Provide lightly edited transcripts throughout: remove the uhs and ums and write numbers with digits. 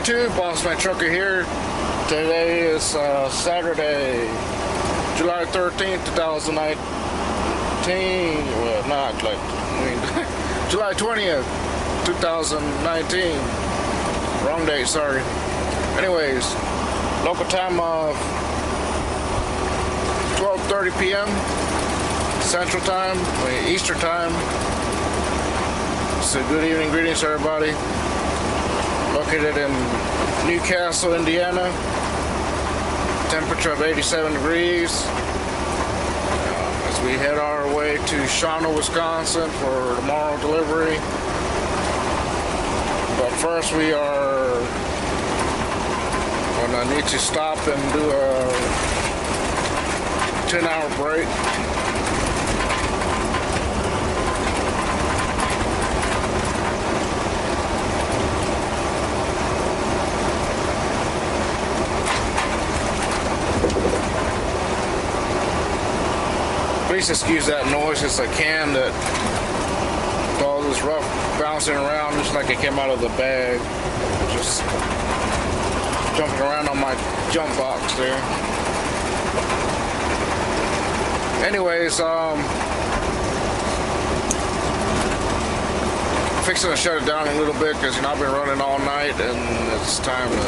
YouTube, Bossman Trucker here. Today is Saturday, July 13th, 2019. Well, not like, July 20th, 2019. Wrong date, sorry. Anyways, local time of 12:30 p.m. Central Time, Eastern Time. So good evening, greetings to everybody. Located in Newcastle, Indiana. Temperature of 87 degrees. As we head our way to Shawano, Wisconsin for tomorrow delivery. But first we are gonna need to stop and do a 10-hour break. Please excuse that noise. It's a can that with all this rough bouncing around just like it came out of the bag. Just jumping around on my jump box there. Anyways, fixing to shut it down a little bit because I've been running all night and it's time to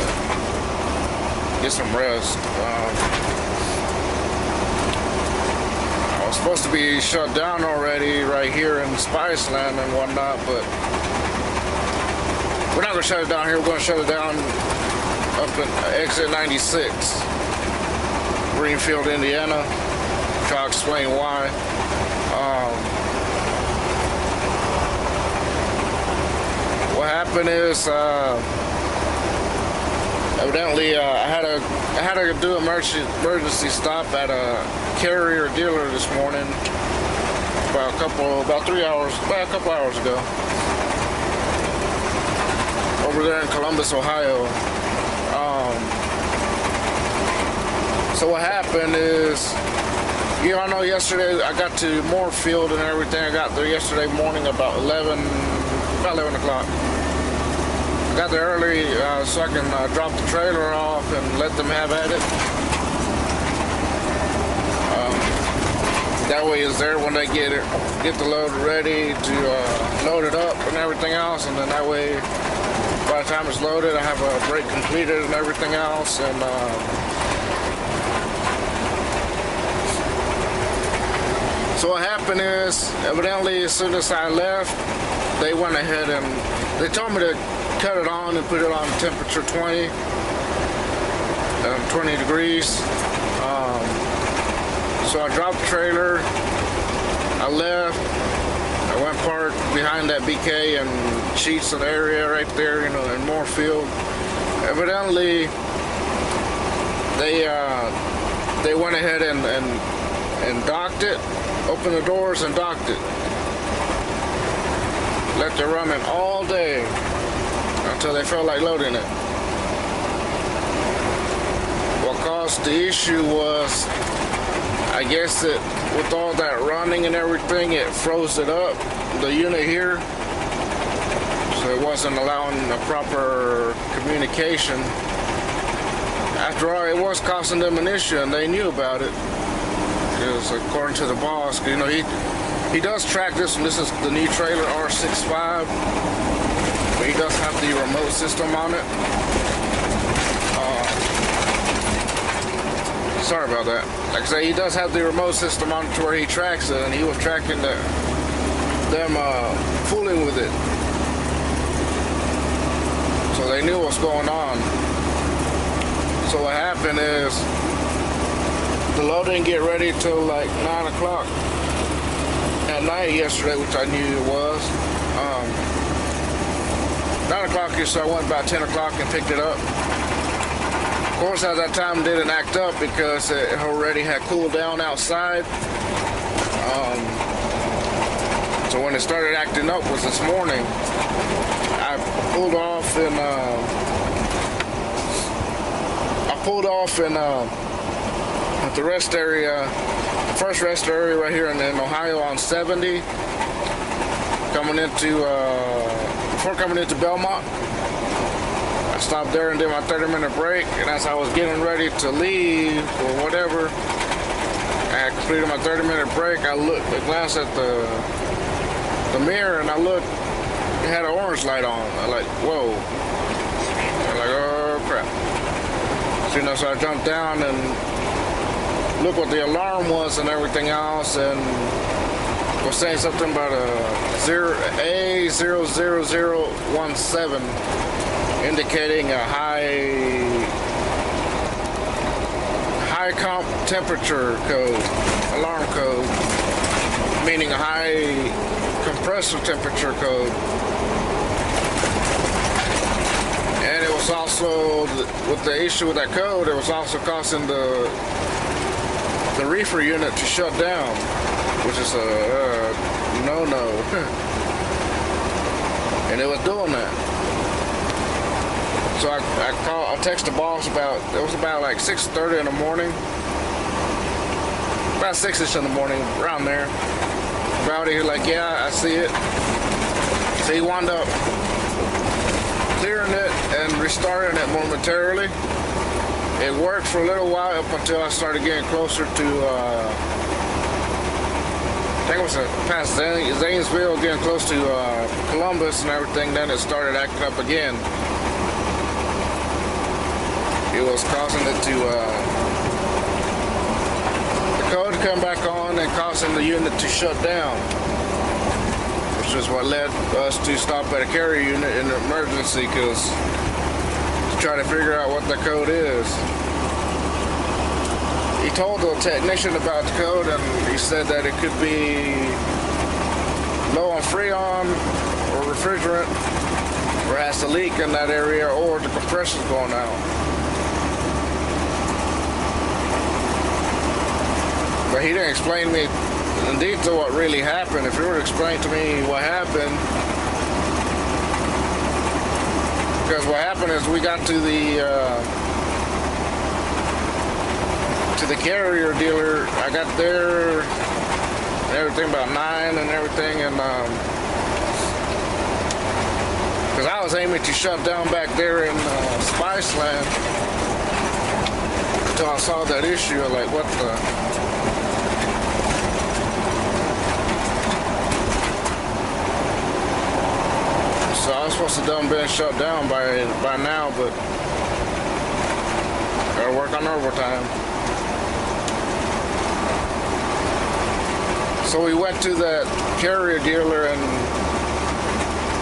get some rest. I was supposed to be shut down already right here in Spiceland and whatnot, but we're not going to shut it down here. We're going to shut it down up at exit 96, Greenfield, Indiana. I'll explain why. What happened is evidently I had to do an emergency stop at a carrier dealer this morning about a couple hours ago over there in Columbus, Ohio. So what happened is, you all know yesterday I got to Moorefield and everything. I got there yesterday morning about 11 o'clock. I got there early so I can drop the trailer off and let them have at it. That way it's there when they get the load ready to load it up and everything else, and then that way by the time it's loaded I have a break completed and everything else. And so what happened is, evidently as soon as I left, they went ahead and they told me to cut it on and put it on temperature 20 degrees. So I dropped the trailer, I left, I went parked behind that BK and Sheets of the area right there, in Moorefield. Evidently, they went ahead and docked it, opened the doors and docked it. Left it running all day until they felt like loading it. What caused the issue was, I guess that with all that running and everything, it froze it up, the unit here, so it wasn't allowing a proper communication. After all, it was causing them an issue, and they knew about it, because according to the boss, he does track this one. This is the new trailer R65, but he does have the remote system on it. Sorry about that. Like I say, he does have the remote system on it to where he tracks it, and he was tracking them fooling with it. So they knew what's going on. So what happened is, the load didn't get ready till like 9 o'clock at night yesterday, which I knew it was. 9 o'clock, so I went about 10 o'clock and picked it up. Of course, at that time, it didn't act up because it already had cooled down outside. So when it started acting up was this morning. I pulled off at the rest area, first rest area right here in Ohio on 70, before coming into Belmont. I stopped there and did my 30-minute break, and as I was getting ready to leave or whatever, I had completed my 30-minute break. I glanced at the mirror, and I looked, it had an orange light on. I'm like, whoa. I'm like, oh crap. So, so I jumped down and looked what the alarm was and everything else, and was saying something about A00017, indicating a high comp temperature code, alarm code, meaning a high compressor temperature code. And it was also, with the issue with that code, it was also causing the Reefer unit to shut down, which is a no-no. And it was doing that. So I texted the boss it was about like 6:30 in the morning. About 6-ish in the morning, around there. Rowdy, he was like, yeah, I see it. So he wound up clearing it and restarting it momentarily. It worked for a little while up until I started getting closer to, I think it was past Zanesville, getting close to Columbus and everything. Then it started acting up again. It was causing it to, the code to come back on and causing the unit to shut down, which is what led us to stop at a carrier unit in an emergency, because to try to figure out what the code is. He told the technician about the code, and he said that it could be low on Freon or refrigerant, or has a leak in that area, or the compressor's going out. But he didn't explain to me in detail what really happened. If he were to explain to me what happened, because what happened is we got to the carrier dealer. I got there and everything about 9 and everything, and because I was aiming to shut down back there in Spiceland until I saw that issue. I'm like, what the? So I was supposed to have been shut down by now, but gotta work on overtime. So we went to that carrier dealer, and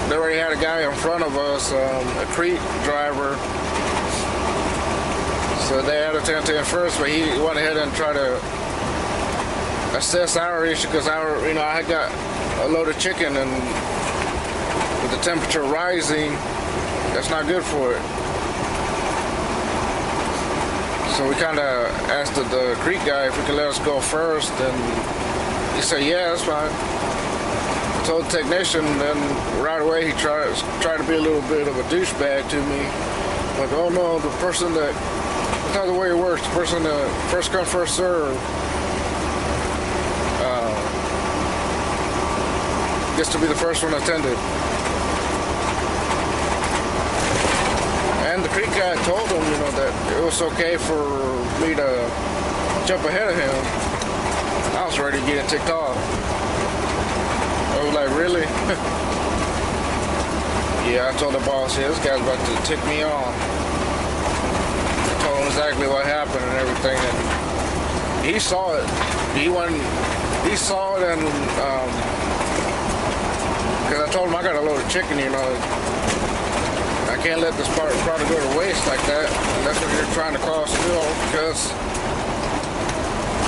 they already had a guy in front of us, a Crete driver. So they had to attend to him first, but he went ahead and tried to assess our issue, because I had got a load of chicken, and with the temperature rising, that's not good for it. So we kind of asked the Crete guy if he could let us go first, and he said, yeah, that's fine. I told the technician, then right away he tried to be a little bit of a douchebag to me. Like, oh no, the person that, that's not the way it works. The person that first come, first serve gets to be the first one attended. And the Creek guy told him, that it was okay for me to jump ahead of him. I was ready to get ticked off. I was like, really? Yeah, I told the boss, yeah, this guy's about to tick me off. I told him exactly what happened and everything, and he saw it. He saw it, and because I told him I got a load of chicken, I can't let this product go to waste like that. And that's what you're trying to cause still, because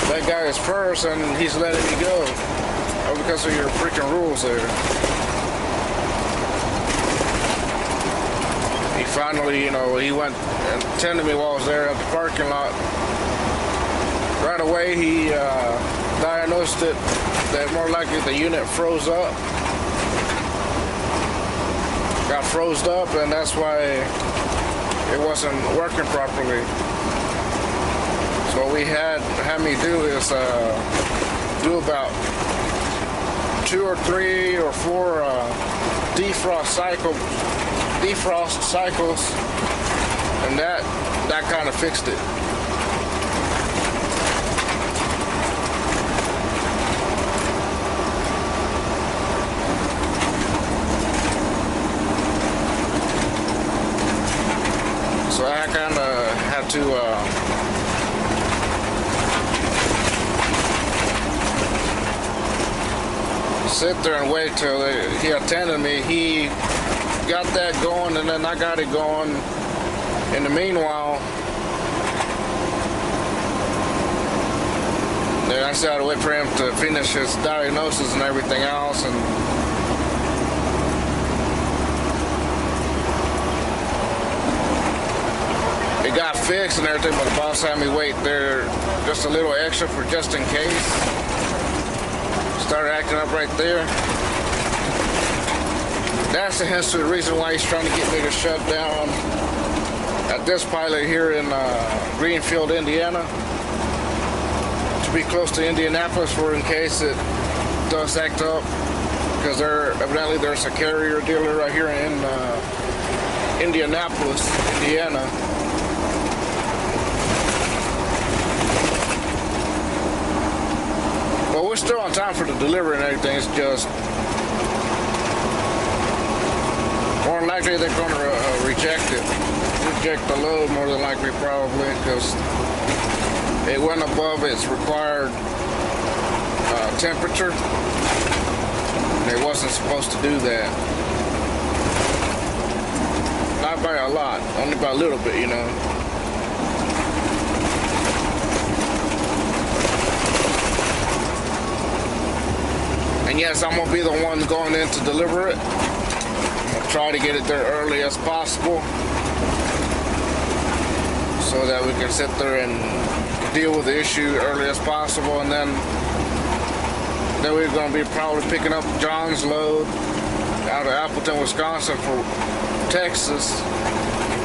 that guy is first and he's letting me go. Or because of your freaking rules there. He finally, he went and attended me while I was there at the parking lot. Right away he diagnosed it that more likely the unit froze up. Got froze up, and that's why it wasn't working properly. So what we had me do is do about 2 or 3 or 4 defrost cycles defrost cycles, and that kind of fixed it. So I kind of had to sit there and wait till he attended me. He got that going, and then I got it going. In the meanwhile, then I still had to wait for him to finish his diagnosis and everything else, and it got fixed and everything, but the boss had me wait there just a little extra for just in case. Started acting up right there. That's the history, the reason why he's trying to get me to shut down at this pilot here in Greenfield, Indiana, to be close to Indianapolis for in case it does act up, because evidently there's a carrier dealer right here in Indianapolis, Indiana. But we're still on time for the delivery and everything. It's just more than likely they're going to reject the load, more than likely, probably, because it went above its required temperature. And it wasn't supposed to do that. Not by a lot, only by a little bit, you know. And yes, I'm gonna be the one going in to deliver it. I'm gonna try to get it there early as possible, so that we can sit there and deal with the issue early as possible. And then we're going to be probably picking up John's load out of Appleton, Wisconsin for Texas.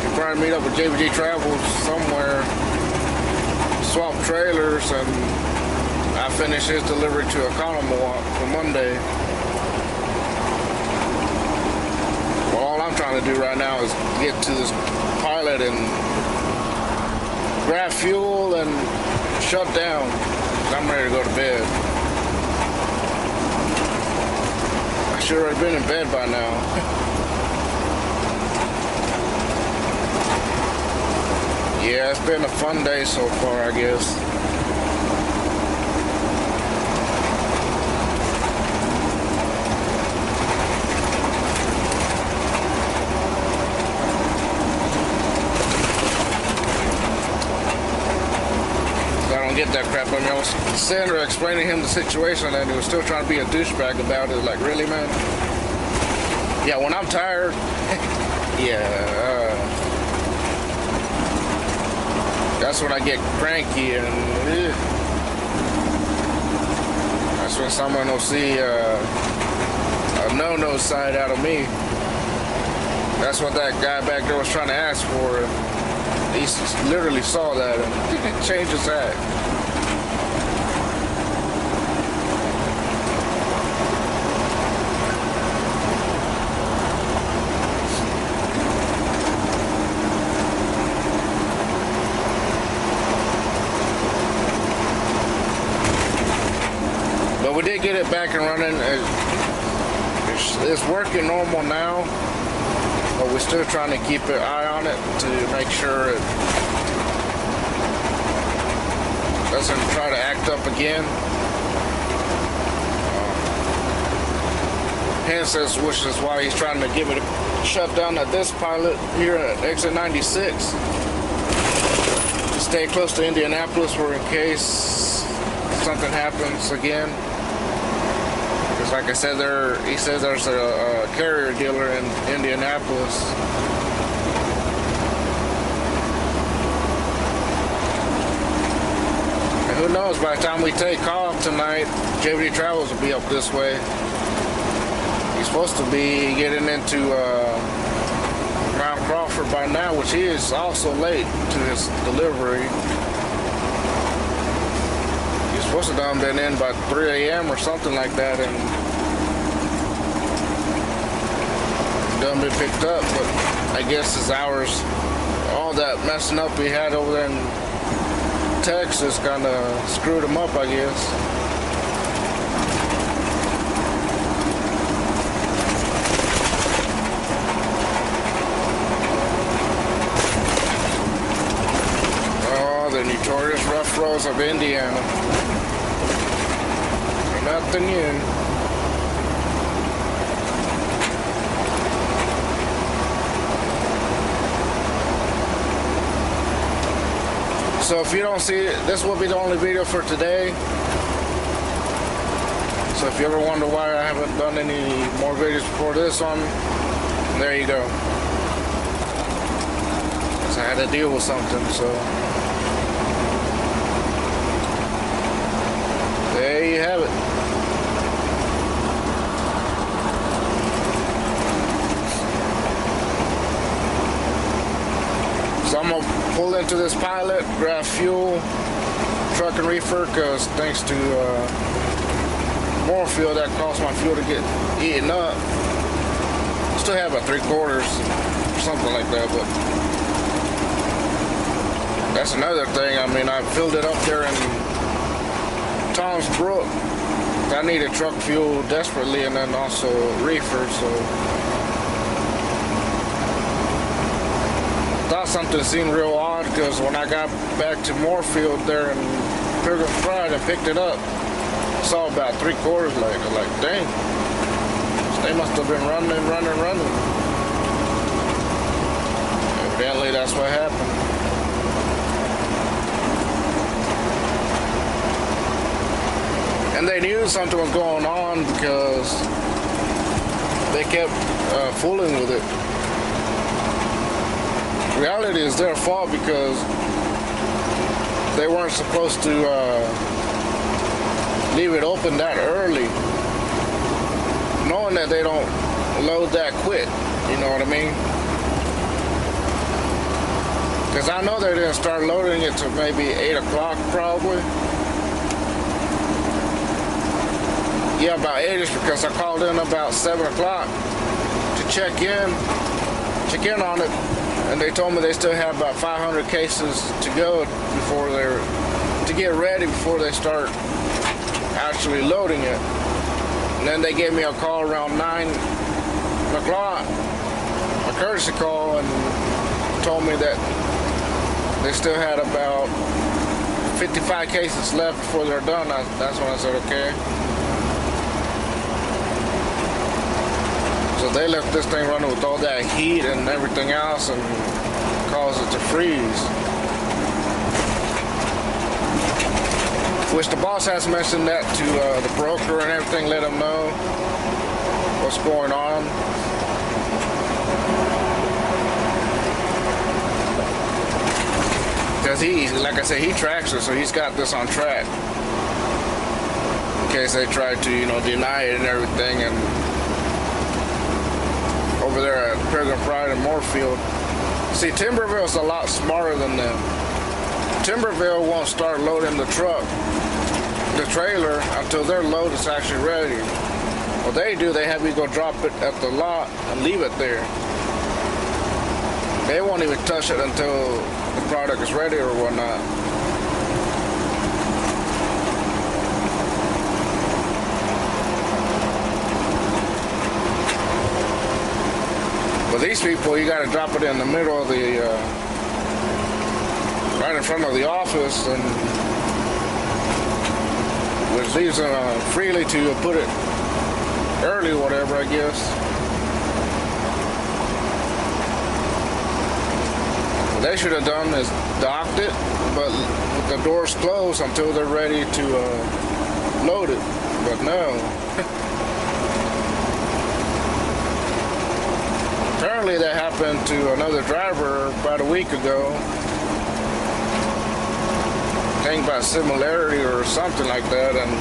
We'll probably meet up with JBG Travels somewhere, swap trailers, and I finish his delivery to Economawalk for Monday. Well, all I'm trying to do right now is get to this pilot and grab fuel and shut down. I'm ready to go to bed. I should have been in bed by now. Yeah, it's been a fun day so far, I guess. Get that crap. I mean, I was sitting there explaining to him the situation, and he was still trying to be a douchebag about it. Like, really, man? Yeah, when I'm tired, yeah, that's when I get cranky, and that's when someone will see a no-no side out of me. That's what that guy back there was trying to ask for. He literally saw that and changed his act. But we did get it back and running. It's working normal now, but we're still trying to keep an eye on it to make sure it doesn't try to act up again. Hence, which is why he's trying to give it a shutdown at this pilot here at exit 96. Stay close to Indianapolis for in case something happens again. Because like I said, he says there's a carrier dealer in Indianapolis. And who knows, by the time we take off tonight, JVD Travels will be up this way. He's supposed to be getting into Mount Crawford by now, which he is also late to his delivery. He's supposed to have been in by 3 a.m. or something like that, and done been picked up, but I guess his hours, all that messing up he had over there in Texas kind of screwed him up, I guess. The notorious rough roads of Indiana. Nothing new. So if you don't see it, this will be the only video for today. So if you ever wonder why I haven't done any more videos before this one, there you go. So I had to deal with something, so there you have it. So I'm gonna pull into this pilot, grab fuel, truck and reefer, because thanks to more fuel that costs my fuel to get eaten up. Still have about 3/4, something like that, but that's another thing. I mean, I filled it up there in Tom's Brook. I needed truck fuel desperately, and then also reefer, so thought something seemed real odd, because when I got back to Moorfield there in Pilgrim Pride and picked it up, saw about 3/4 like dang, they must have been running. Evidently that's what happened. And they knew something was going on because they kept fooling with it. Reality is their fault, because they weren't supposed to leave it open that early, knowing that they don't load that quick, you know what I mean? Because I know they didn't start loading it till maybe 8 o'clock probably. Yeah, about 8ish, because I called in about 7 o'clock to check in on it, and they told me they still have about 500 cases to go before to get ready before they start actually loading it. And then they gave me a call around 9 o'clock, a courtesy call, and told me that they still had about 55 cases left before they're done. That's when I said, okay. So they left this thing running with all that heat and everything else and caused it to freeze. Which the boss has mentioned that to the broker and everything, let him know what's going on. Because like I said, he tracks it, so he's got this on track. In case they try to, deny it and everything. And over there at Pilgrim Pride and Moorfield. See, Timberville's a lot smarter than them. Timberville won't start loading the trailer, until their load is actually ready. What they do, they have you go drop it at the lot and leave it there. They won't even touch it until the product is ready or whatnot. But these people, you got to drop it in the middle of the, right in front of the office, and which leaves them freely to put it early or whatever, I guess. What they should have done is docked it, but with the doors closed until they're ready to load it. But no. Apparently that happened to another driver about a week ago. I think by similarity or something like that, and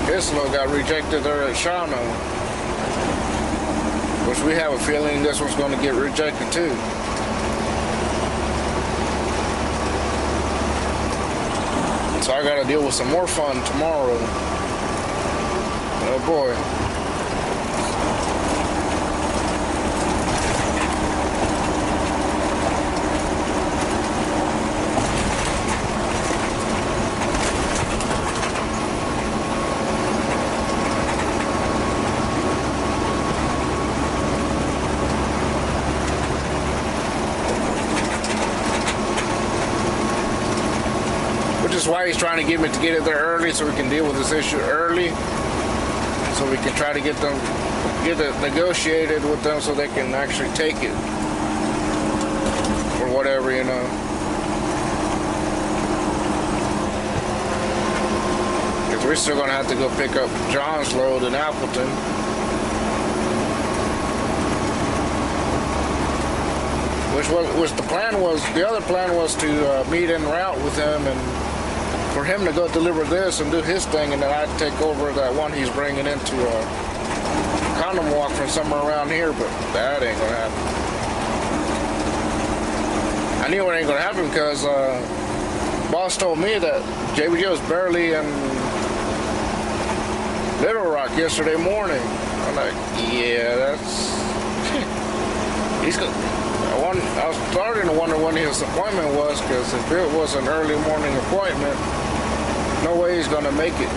his load got rejected there at Shawano. Which we have a feeling this one's going to get rejected too. So I got to deal with some more fun tomorrow. Oh boy. why he's trying to get me to get it there early so we can deal with this issue early. So we can try to get it negotiated with them so they can actually take it. Or whatever, you know. Because we're still going to have to go pick up John's load in Appleton. Which the plan was, the other plan was to meet en route with him and for him to go deliver this and do his thing, and then I'd take over that one he's bringing into Condom Walk from somewhere around here, but that ain't gonna happen. I knew it ain't gonna happen because boss told me that JBJ was barely in Little Rock yesterday morning. I'm like, yeah, that's he's gonna. I was starting to wonder when his appointment was, because if it was an early morning appointment, no way he's gonna make it.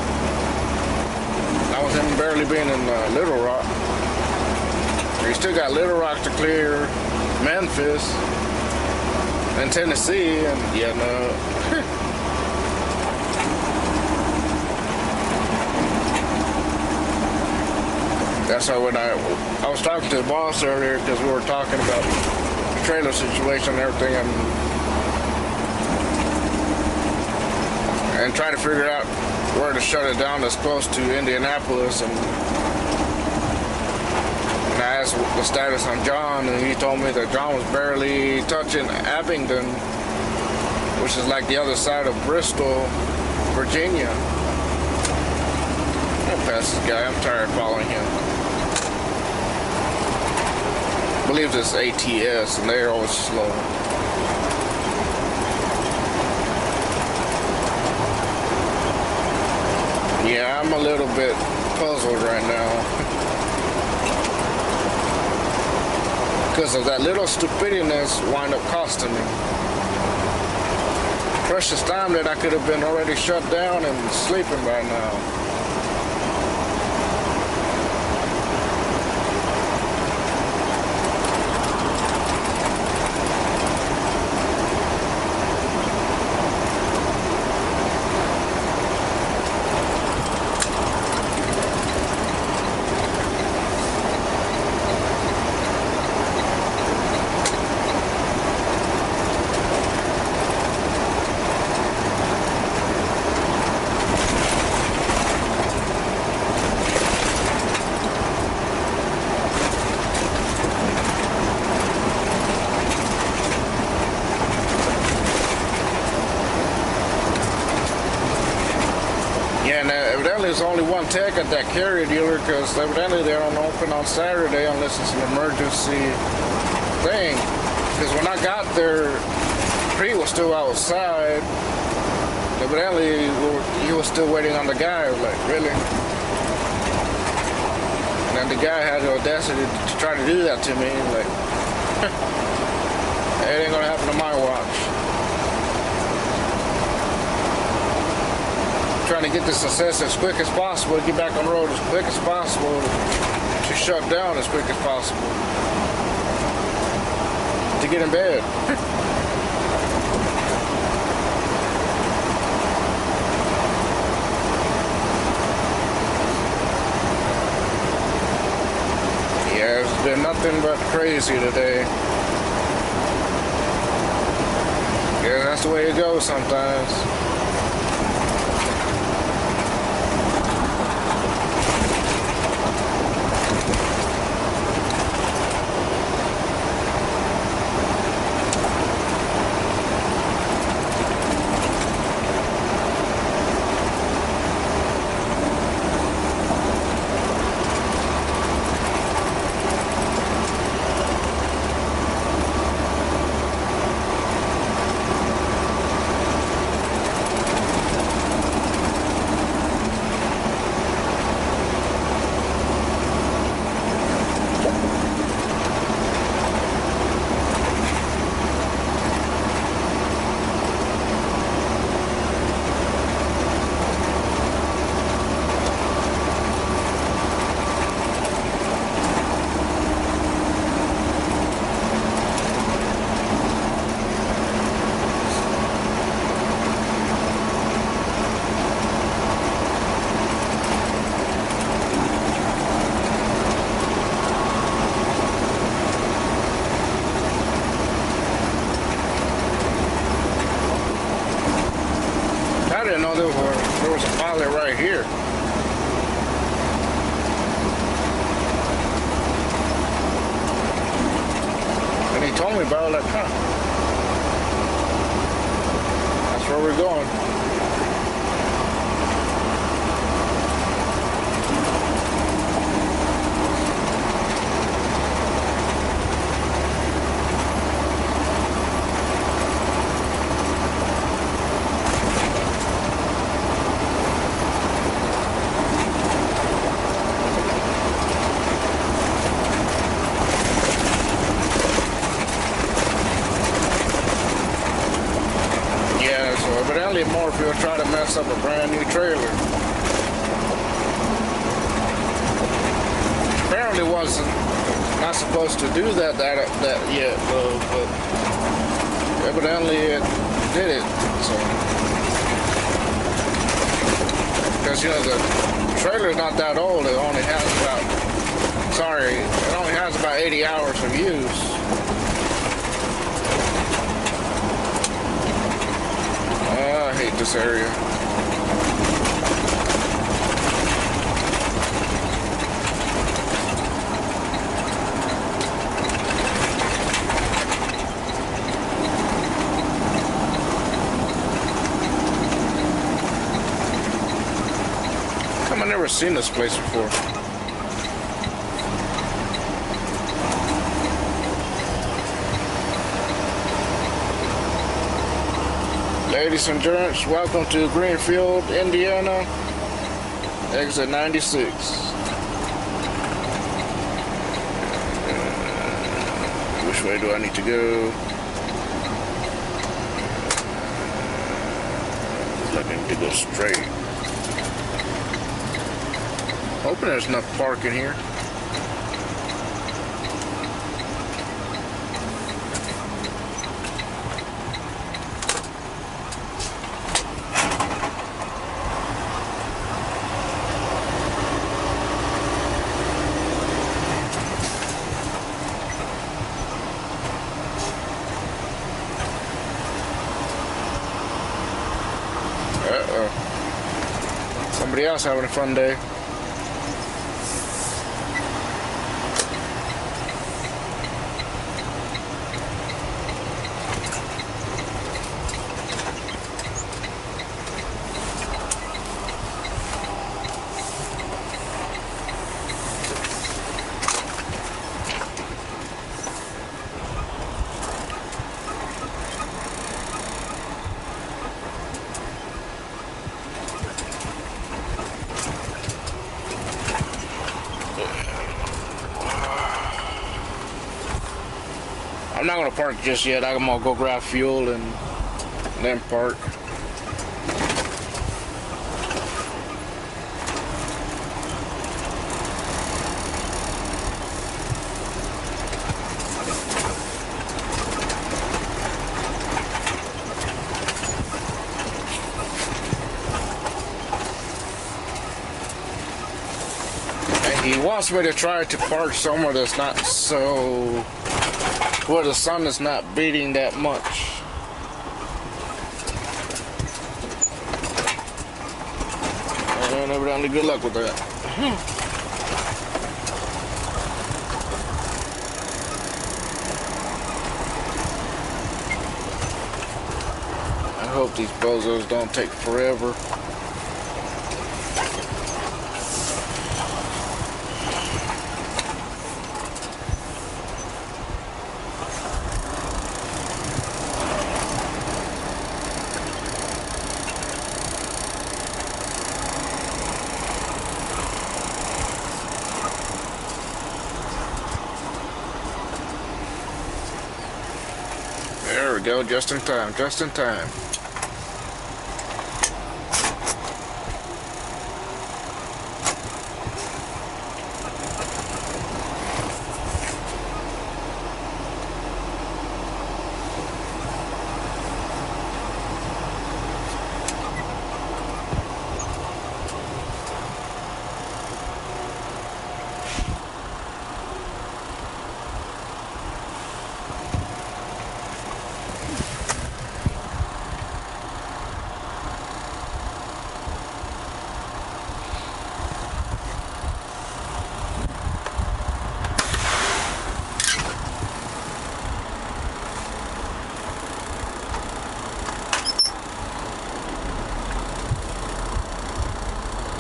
That was him barely being in Little Rock. He still got Little Rock to clear, Memphis, and Tennessee, and yeah, no. That's why when I was talking to the boss earlier, because we were talking about the trailer situation and everything, and try to figure out where to shut it down as close to Indianapolis. And I asked the status on John, and he told me that John was barely touching Abingdon, which is like the other side of Bristol, Virginia. I'll pass this guy. I'm tired of following him. I believe it's ATS, and they're always slow. Yeah, I'm a little bit puzzled right now. Because of that little stupidness wind up costing me. Precious time that I could have been already shut down and sleeping by now. There's only one tech at that carrier dealer, because evidently they don't open on Saturday unless it's an emergency thing. Because when I got there, Cree was still outside. Evidently he was still waiting on the guy. I was like, really? And then the guy had the audacity to try to do that to me. Like, it ain't gonna happen on my watch. Trying to get this assessed as quick as possible, get back on the road as quick as possible, to shut down as quick as possible, to get in bed. Yeah, it's been nothing but crazy today. Yeah, that's the way it goes sometimes. pilot right here. And he told me about it, like, huh. That's where we're going. Evidently Morpheus tried to mess up a brand new trailer. Apparently wasn't not supposed to do that yet, but evidently it did it. So, because you know the trailer's not that old. It only has about 80 hours of use. I hate this area. Come, I've never seen this place before. Ladies and gents, welcome to Greenfield, Indiana, exit 96. Which way do I need to go? I need to go straight. Hoping there's enough parking here. Somebody else having a fun day. I'm not gonna park just yet. I'm gonna go grab fuel and then park. And he wants me to try to park somewhere that's not so where the sun is not beating that much. And evidently good luck with that. I hope these bozos don't take forever. There we go, just in time, just in time.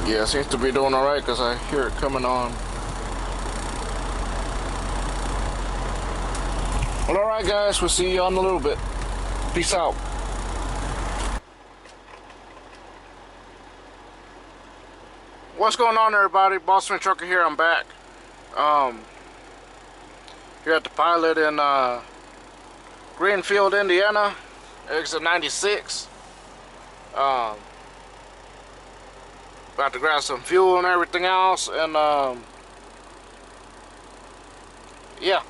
Yeah, it seems to be doing alright because I hear it coming on. Well, alright guys, we'll see you on a little bit. Peace out. What's going on, everybody? Bossman Trucker here. I'm back. Here at the pilot in Greenfield, Indiana, exit 96. About to grab some fuel and everything else, and yeah.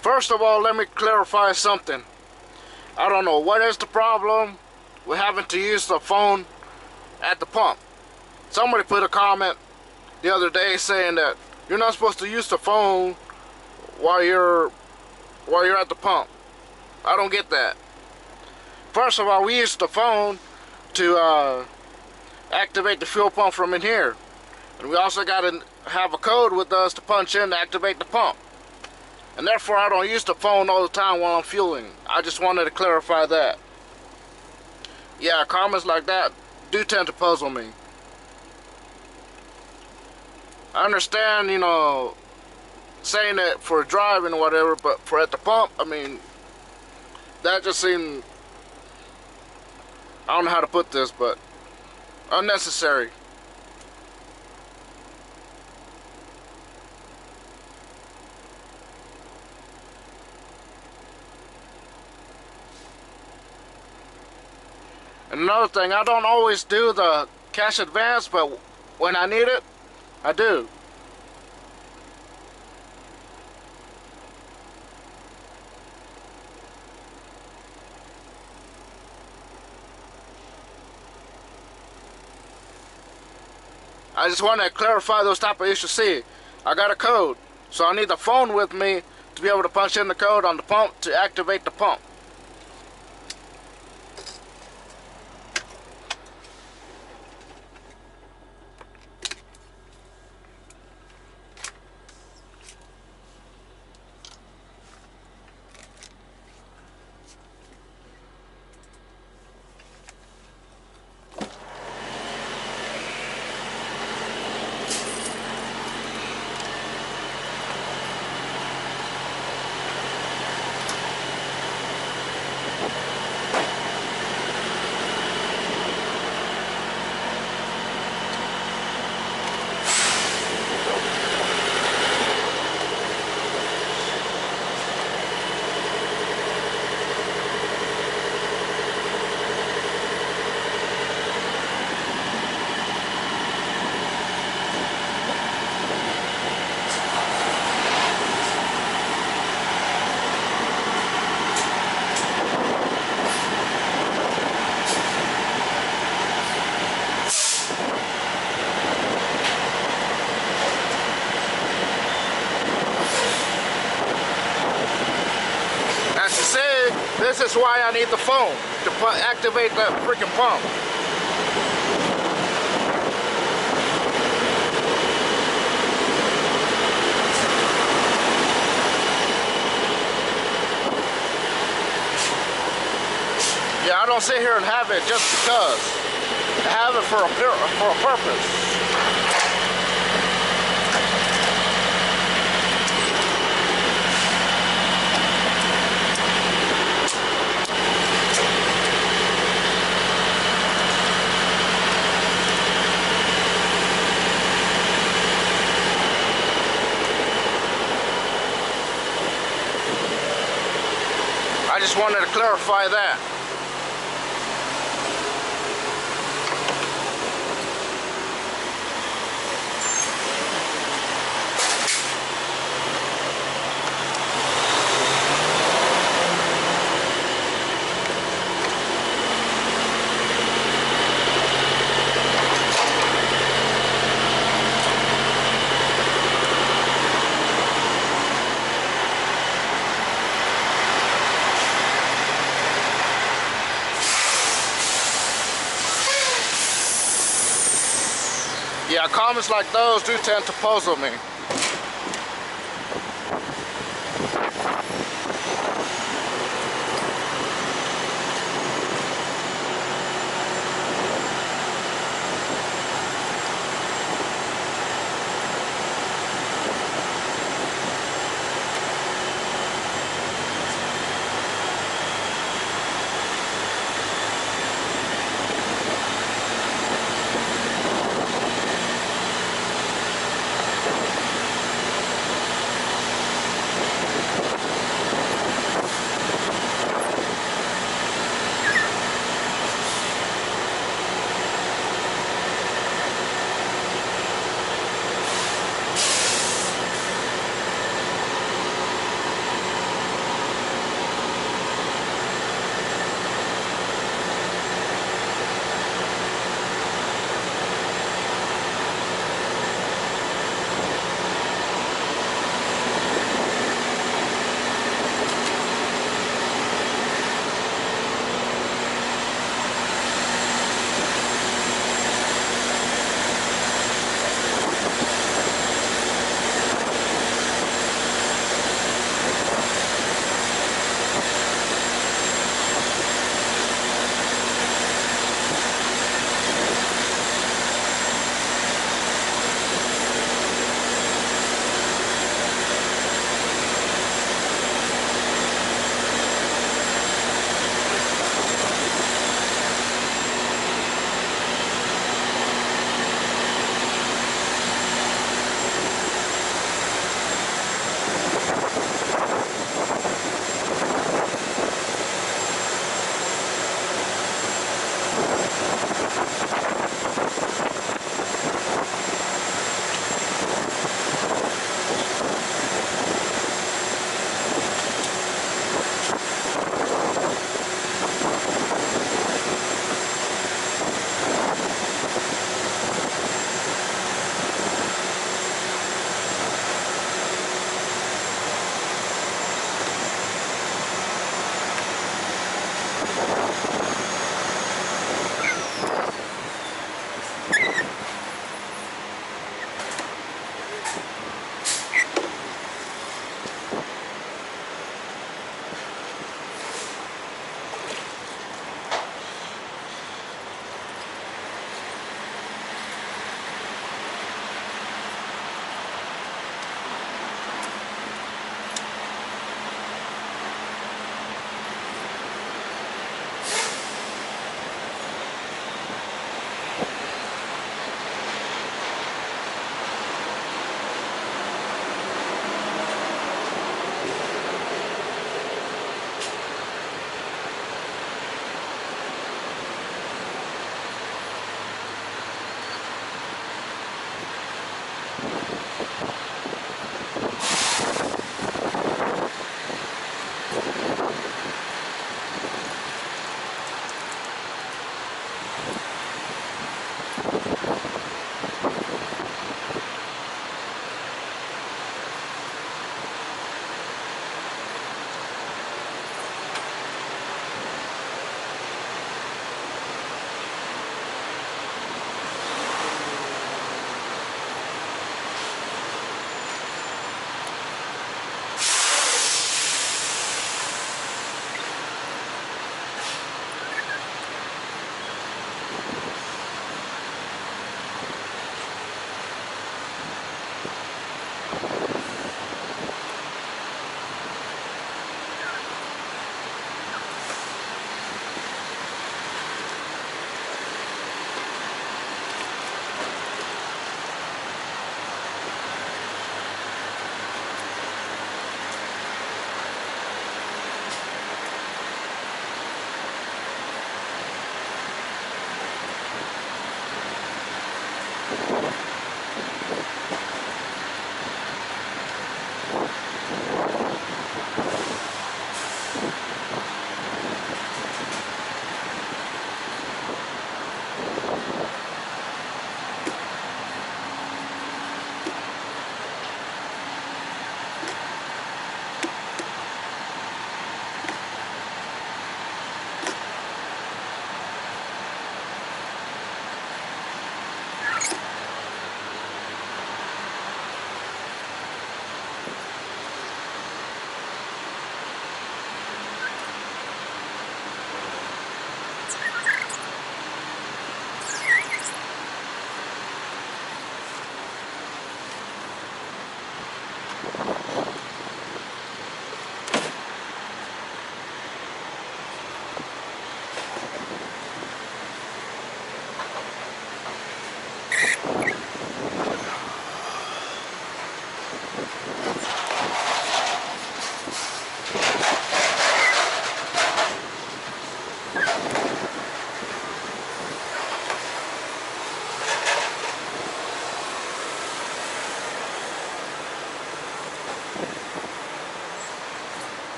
First of all, let me clarify something. I don't know what is the problem with having to use the phone at the pump. Somebody put a comment the other day saying that you're not supposed to use the phone while you're at the pump. I don't get that. First of all, we use the phone to activate the fuel pump from in here. And we also got to have a code with us to punch in to activate the pump. And therefore, I don't use the phone all the time while I'm fueling. I just wanted to clarify that. Yeah, comments like that do tend to puzzle me. I understand, you know, saying it for driving or whatever, but for at the pump, I mean, that just seemed, I don't know how to put this, but unnecessary. And another thing, I don't always do the cash advance, but when I need it, I do. I just want to clarify those type of issues. See, I got a code, so I need the phone with me to be able to punch in the code on the pump to activate the pump. This is why I need the phone to activate that freaking pump. Yeah, I don't sit here and have it just because. I have it for a purpose. I just wanted to clarify that. comments like those do tend to puzzle me.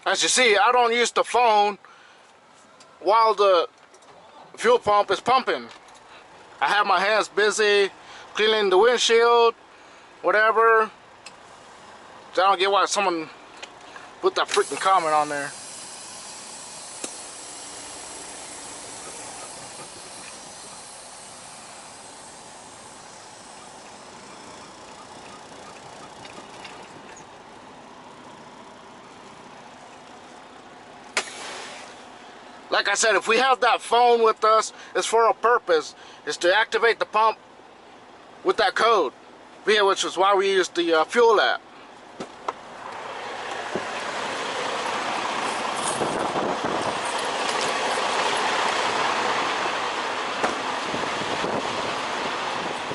As you see, I don't use the phone while the fuel pump is pumping. I have my hands busy cleaning the windshield, whatever. So I don't get why someone put that freaking comment on there. Like I said, if we have that phone with us, it's for a purpose. It's to activate the pump with that code, which is why we use the fuel app.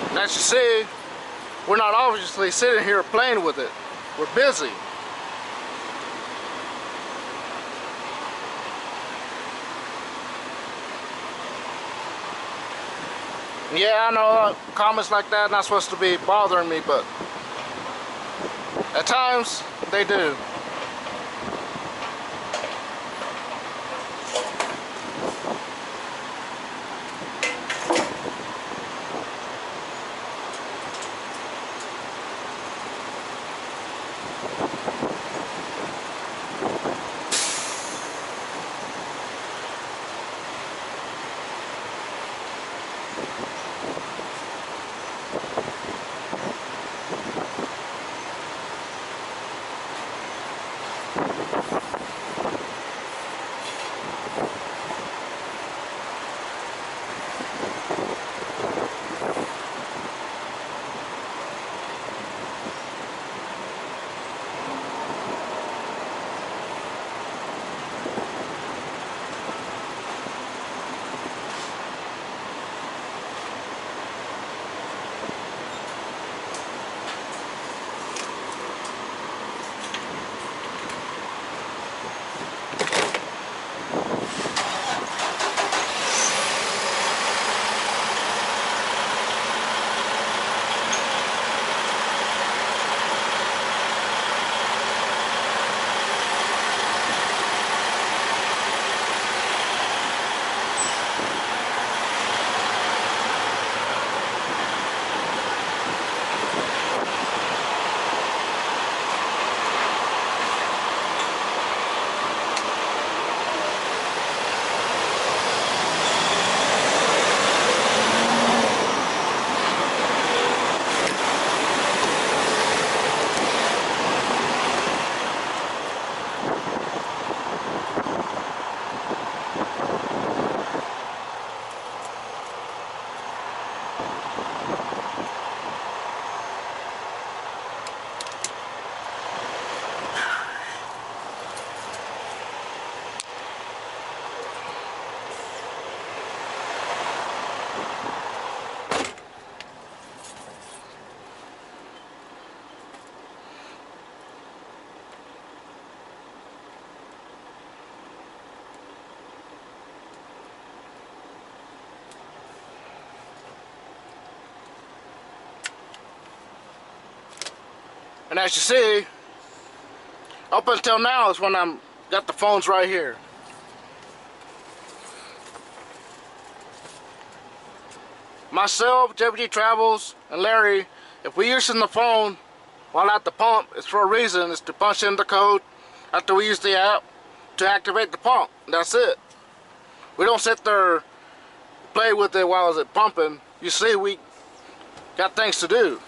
And as you see, we're not obviously sitting here playing with it. We're busy. Yeah, I know comments like that are not supposed to be bothering me, but at times they do. And as you see, up until now is when I'm got the phones right here. Myself, JBG Travels, and Larry, if we're using the phone while at the pump, it's for a reason. It's to punch in the code after we use the app to activate the pump. That's it. We don't sit there play with it while it's pumping. You see, we got things to do.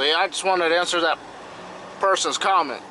So yeah, I just wanted to answer that person's comment.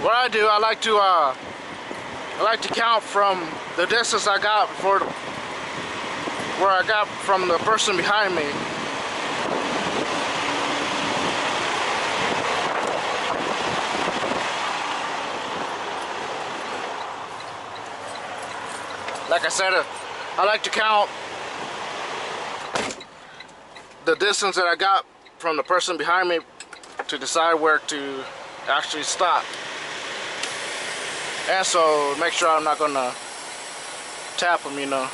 what I do, I like to count from the distance I got for where I got from the person behind me. Like I said, I like to count the distance that I got from the person behind me to decide where to actually stop. And so make sure I'm not gonna tap them, you know.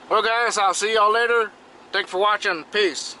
Well guys, I'll see y'all later. Thanks for watching. Peace.